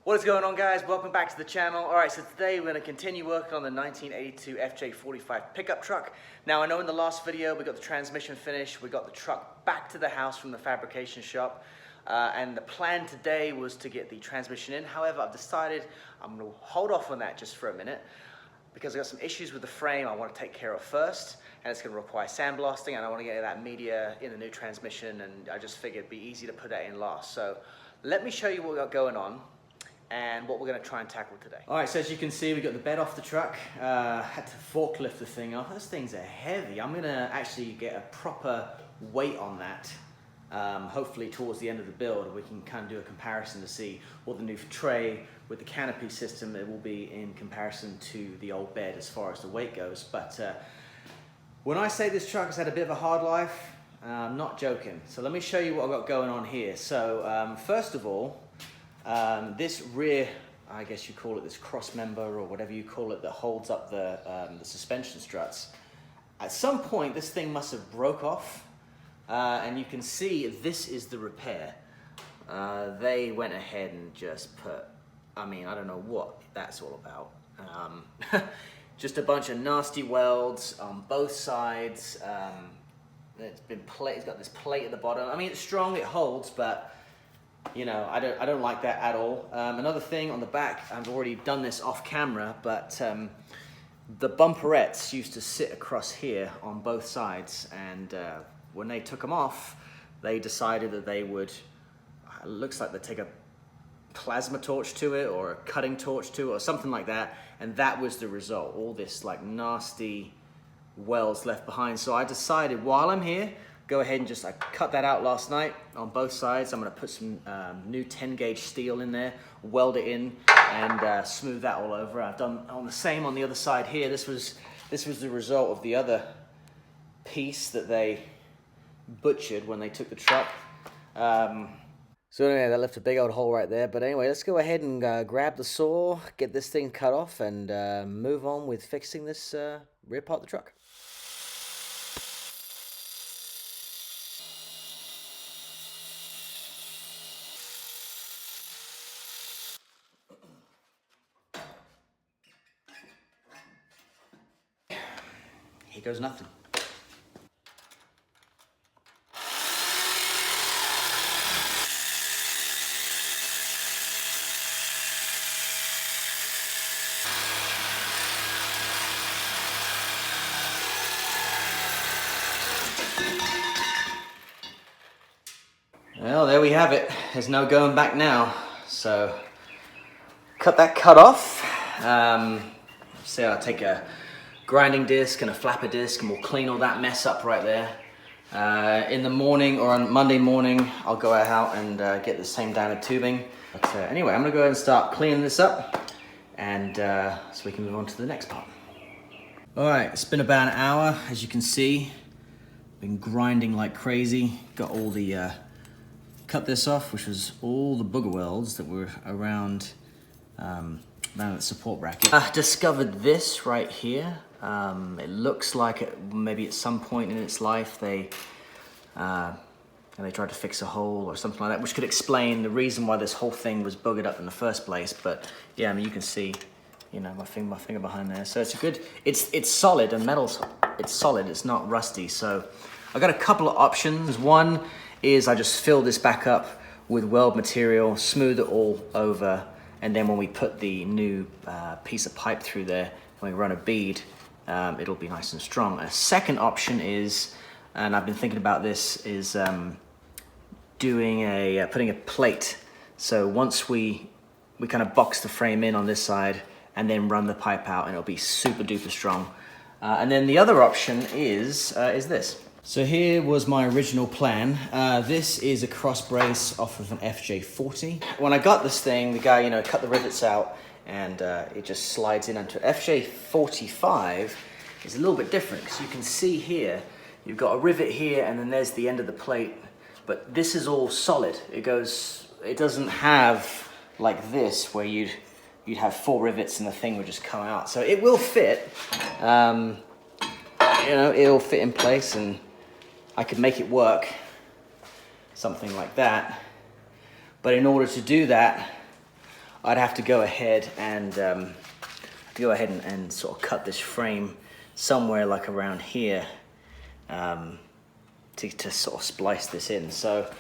What is going on, guys? Welcome back to the channel. Alright, so today we're going to continue working on the 1982 FJ45 pickup truck. Now, I know in the last video we got the transmission finished, we got the truck back to the house from the fabrication shop, and the plan today was to get the transmission in. However, I've decided I'm going to hold off on that just for a minute because I've got some issues with the frame I want to take care of first, and it's going to require sandblasting, and I want to get that media in the new transmission, and I just figured it'd be easy to put that in last. So let me show you what we got going on and what we're going to try and tackle today. All right, so as you can see, we got the bed off the truck. Had to forklift the thing off. Those things are heavy. I'm going to actually get a proper weight on that. Hopefully towards the end of the build, we can kind of do a comparison to see what the new tray with the canopy system it will be in comparison to the old bed as far as the weight goes. But when I say this truck has had a bit of a hard life, I'm not joking. So let me show you what I've got going on here. So first of all, this rear, I guess you call it this cross member or whatever you call it, that holds up the suspension struts. At some point, this thing must have broke off, and you can see this is the repair. They went ahead and just put, I mean, I don't know what that's all about. Just a bunch of nasty welds on both sides. It's got this plate at the bottom. I mean, it's strong, it holds, but you know, I don't like that at all. Another thing on the back, I've already done this off camera, but the bumperettes used to sit across here on both sides, and when they took them off, they decided that they would, it looks like they take a plasma torch to it or a cutting torch to it or something like that, and that was the result. All this like nasty welds left behind. So I decided while I'm here, go ahead and I cut that out last night on both sides. I'm gonna put some new 10 gauge steel in there, weld it in, and smooth that all over. I've done on the same on the other side here. This was the result of the other piece that they butchered when they took the truck. So anyway, that left a big old hole right there. But anyway, let's go ahead and grab the saw, get this thing cut off, and move on with fixing this rear part of the truck. Here goes nothing. Well, there we have it. There's no going back now. So, cut that cut off. So I'll take a grinding disc and a flapper disc, and we'll clean all that mess up right there. In the morning or on Monday morning, I'll go out and get the same diameter tubing. But anyway, I'm gonna go ahead and start cleaning this up, and so we can move on to the next part. All right, it's been about an hour, as you can see. Been grinding like crazy. Got all the cut this off, which was all the booger welds that were around the support bracket. I discovered this right here. It looks like maybe at some point in its life they tried to fix a hole or something like that, which could explain the reason why this whole thing was boogered up in the first place. But yeah, I mean, you can see, you know, my finger behind there. So it's a good, it's solid, and metal's, it's solid, it's not rusty. So I got a couple of options. One is I just fill this back up with weld material, smooth it all over, and then when we put the new piece of pipe through there, when we run a bead, it'll be nice and strong. A second option is, and I've been thinking about this, is doing putting a plate. So once we kind of box the frame in on this side and then run the pipe out, and it'll be super duper strong. And then the other option is this. So here was my original plan. This is a cross brace off of an FJ40. When I got this thing, the guy, you know, cut the rivets out, and it just slides in onto FJ45. Is a little bit different, because you can see here, you've got a rivet here, and then there's the end of the plate. But this is all solid. It doesn't have like this, where you'd have 4 rivets and the thing would just come out. So it will fit. You know, it'll fit in place, and I could make it work, something like that. But in order to do that, I'd have to go ahead and sort of cut this frame somewhere like around here to sort of splice this in. So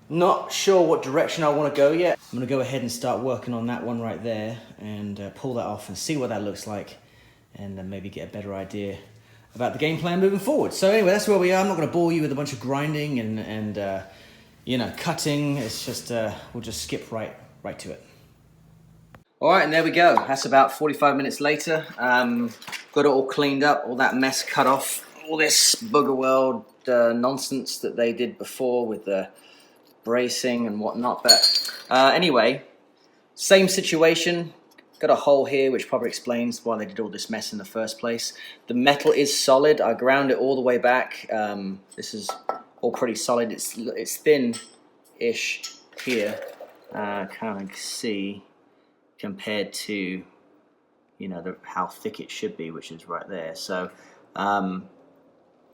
not sure what direction I want to go yet. I'm going to go ahead and start working on that one right there and pull that off and see what that looks like, and then maybe get a better idea about the game plan moving forward. So anyway, that's where we are. I'm not going to bore you with a bunch of grinding and you know, cutting. It's just we'll just skip right to it. All right, and there we go. That's about 45 minutes later. Got it all cleaned up, all that mess cut off, all this booger world nonsense that they did before with the bracing and whatnot. But anyway, same situation. Got a hole here, which probably explains why they did all this mess in the first place. The metal is solid. I ground it all the way back. This is all pretty solid. It's thin-ish here. Kind of see compared to, you know, how thick it should be, which is right there. So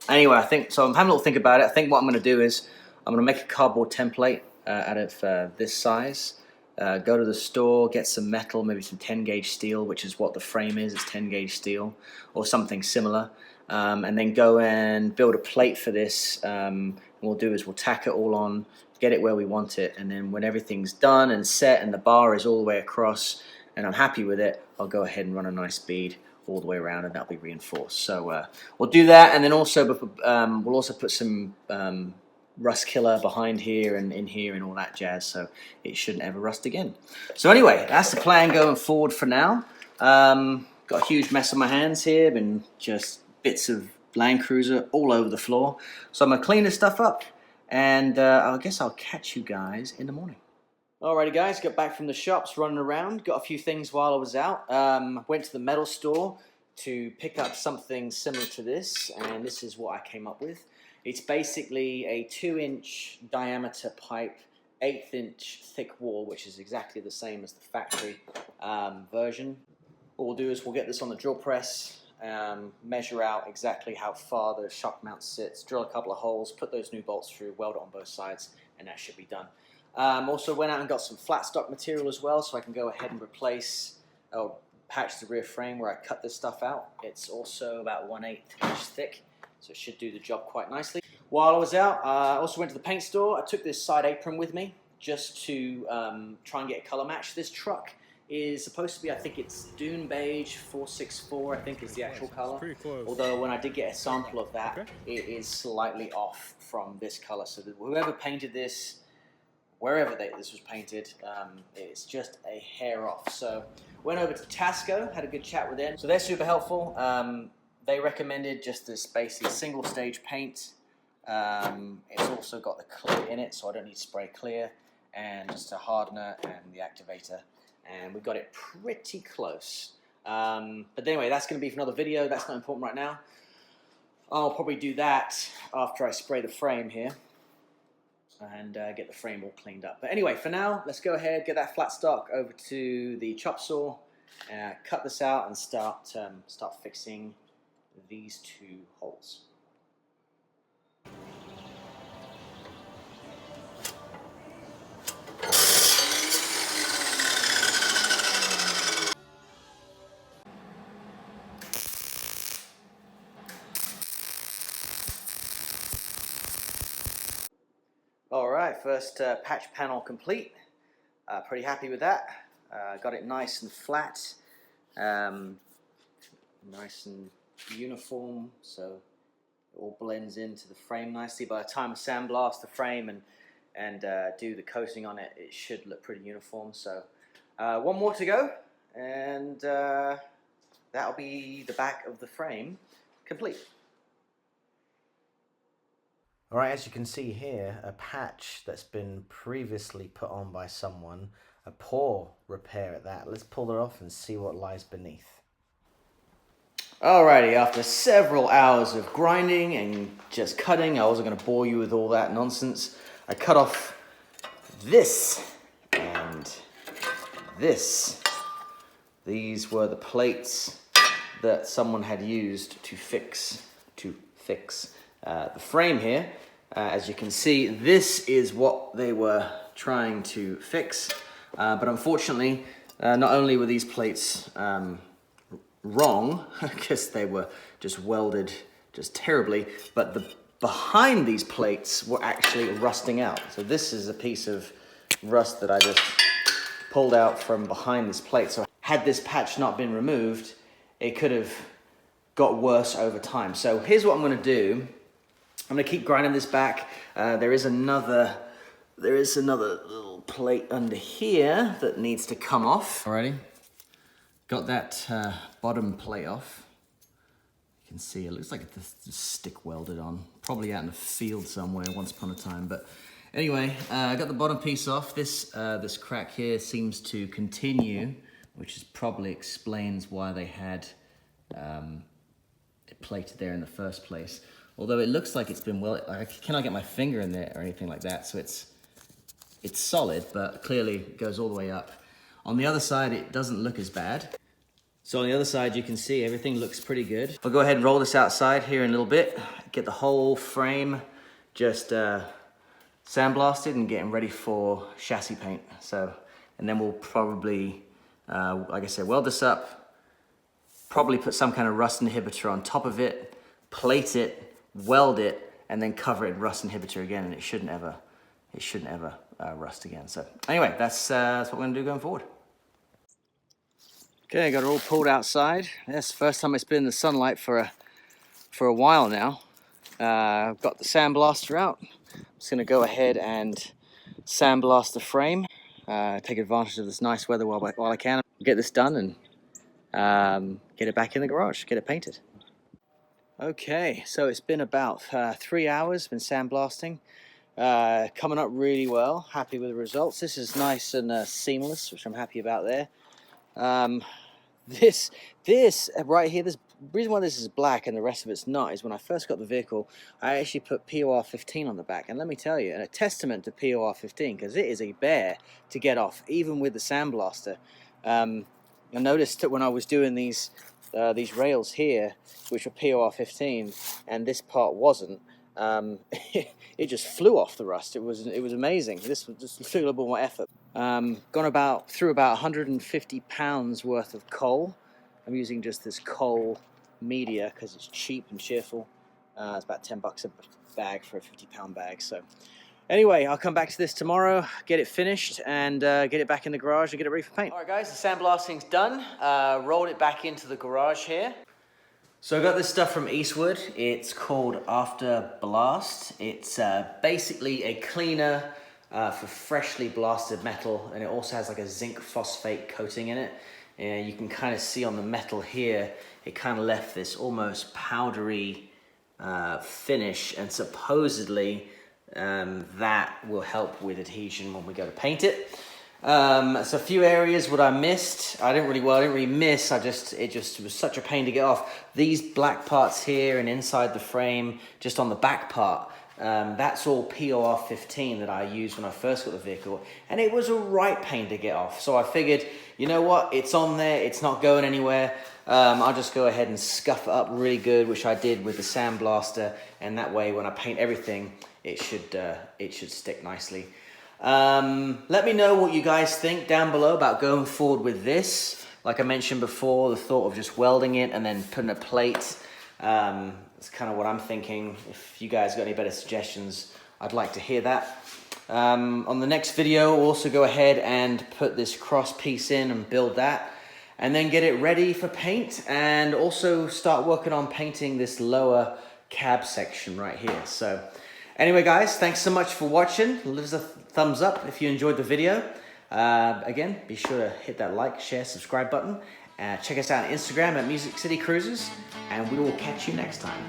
anyway, I think so. I'm having a little think about it. I think what I'm going to do is I'm going to make a cardboard template out of this size. Go to the store, get some metal, maybe some 10 gauge steel, which is what the frame is. It's 10 gauge steel or something similar, and then go and build a plate for this. What we'll do is we'll tack it all on, get it where we want it, and then when everything's done and set and the bar is all the way across and I'm happy with it, I'll go ahead and run a nice bead all the way around, and that'll be reinforced. So we'll do that, and then also we'll also put some rust killer behind here and in here and all that jazz, so it shouldn't ever rust again. So anyway, that's the plan going forward for now. Got a huge mess on my hands here, been just bits of Landcruiser all over the floor. So I'm gonna clean this stuff up, and I guess I'll catch you guys in the morning. Alrighty guys, got back from the shops, running around, got a few things while I was out. Went to the metal store to pick up something similar to this, and this is what I came up with. It's basically a 2-inch diameter pipe, 1/8 inch thick wall, which is exactly the same as the factory version. What we'll do is we'll get this on the drill press, measure out exactly how far the shock mount sits, drill a couple of holes, put those new bolts through, weld it on both sides, and that should be done. Also went out and got some flat stock material as well, so I can go ahead and replace or patch the rear frame where I cut this stuff out. It's also about 1/8 inch thick, so it should do the job quite nicely. While I was out, I also went to the paint store. I took this side apron with me just to try and get a color match. This truck is supposed to be, I think it's Dune Beige 464, I think is the actual color. Pretty close. Although when I did get a sample of that, it is slightly off from this color. So whoever painted this, wherever this was painted, it's just a hair off. So went over to Tasco, had a good chat with them. So they're super helpful. They recommended just this basically single stage paint. It's also got the clear in it, so I don't need to spray clear, and just a hardener and the activator. And we got it pretty close. But anyway, that's going to be for another video. That's not important right now. I'll probably do that after I spray the frame here and get the frame all cleaned up. But anyway, for now, let's go ahead, get that flat stock over to the chop saw, cut this out, and start fixing these two holes. All right, first patch panel complete. Pretty happy with that. Got it nice and flat, nice and uniform, so it all blends into the frame nicely. By the time I sandblast the frame and do the coating on it, it should look pretty uniform. So one more to go, and that'll be the back of the frame complete. All right, as you can see here, a patch that's been previously put on by someone, a poor repair at that. Let's pull it off and see what lies beneath. Alrighty, after several hours of grinding and just cutting, I wasn't going to bore you with all that nonsense. I cut off this and this. These were the plates that someone had used to fix the frame here. As you can see, this is what they were trying to fix. But unfortunately, not only were these plates wrong, because they were just welded just terribly, but the behind these plates were actually rusting out. So this is a piece of rust that I just pulled out from behind this plate. So had this patch not been removed, it could have got worse over time. So here's what I'm gonna do. I'm gonna keep grinding this back. There is another little plate under here that needs to come off. Alrighty, got that bottom plate off. You can see it looks like it's just stick welded on, probably out in the field somewhere once upon a time. But anyway, I got the bottom piece off. This crack here seems to continue, which probably explains why they had it plated there in the first place. Although it looks like it's been I cannot get my finger in there or anything like that, so it's solid, but clearly it goes all the way up. On the other side, it doesn't look as bad. So on the other side, you can see everything looks pretty good. I'll go ahead and roll this outside here in a little bit, get the whole frame just sandblasted and getting ready for chassis paint. So, and then we'll probably, like I said, weld this up, probably put some kind of rust inhibitor on top of it, plate it, weld it, and then cover it in rust inhibitor again, and it shouldn't ever rust again. So anyway, that's what we're gonna do going forward. Okay, got it all pulled outside. That's the first time it's been in the sunlight for a while now. I've got the sandblaster out. I'm just gonna go ahead and sandblast the frame. Take advantage of this nice weather while I can. Get this done and get it back in the garage, get it painted. Okay, so it's been about 3 hours, been sandblasting. Coming up really well, happy with the results. This is nice and seamless, which I'm happy about there. This right here, this reason why this is black and the rest of it's not is when I first got the vehicle, I actually put POR15 on the back, and let me tell you, and a testament to POR15, because it is a bear to get off, even with the sandblaster. I noticed that when I was doing these rails here, which were POR15, and this part wasn't, it just flew off the rust. It was amazing. This was just a little bit more effort. Gone through about 150 pounds worth of coal. I'm using just this coal media because it's cheap and cheerful. It's about 10 bucks a bag for a 50-pound bag. So anyway, I'll come back to this tomorrow, get it finished, and get it back in the garage and get it ready for paint. All right, guys, the sandblasting's done. Rolled it back into the garage here. So I got this stuff from Eastwood. It's called After Blast. It's basically a cleaner for freshly blasted metal, and it also has like a zinc phosphate coating in it. You can kind of see on the metal here, it kind of left this almost powdery finish, and supposedly that will help with adhesion when we go to paint it. So a few areas what I missed. I didn't really miss. It just was such a pain to get off. These black parts here and inside the frame, just on the back part, that's all POR15 that I used when I first got the vehicle, and it was a right pain to get off. So I figured, you know what, it's on there, it's not going anywhere. I'll just go ahead and scuff it up really good, which I did with the sandblaster, and that way when I paint everything, it should stick nicely. Let me know what you guys think down below about going forward with this. Like I mentioned before, the thought of just welding it and then putting a plate, that's kind of what I'm thinking. If you guys got any better suggestions, I'd like to hear that. On the next video, we'll also go ahead and put this cross piece in and build that, and then get it ready for paint, and also start working on painting this lower cab section right here. So anyway, guys, thanks so much for watching. Leave us a thumbs up if you enjoyed the video. Again, be sure to hit that like, share, subscribe button. Check us out on Instagram at Music City Cruises, and we will catch you next time.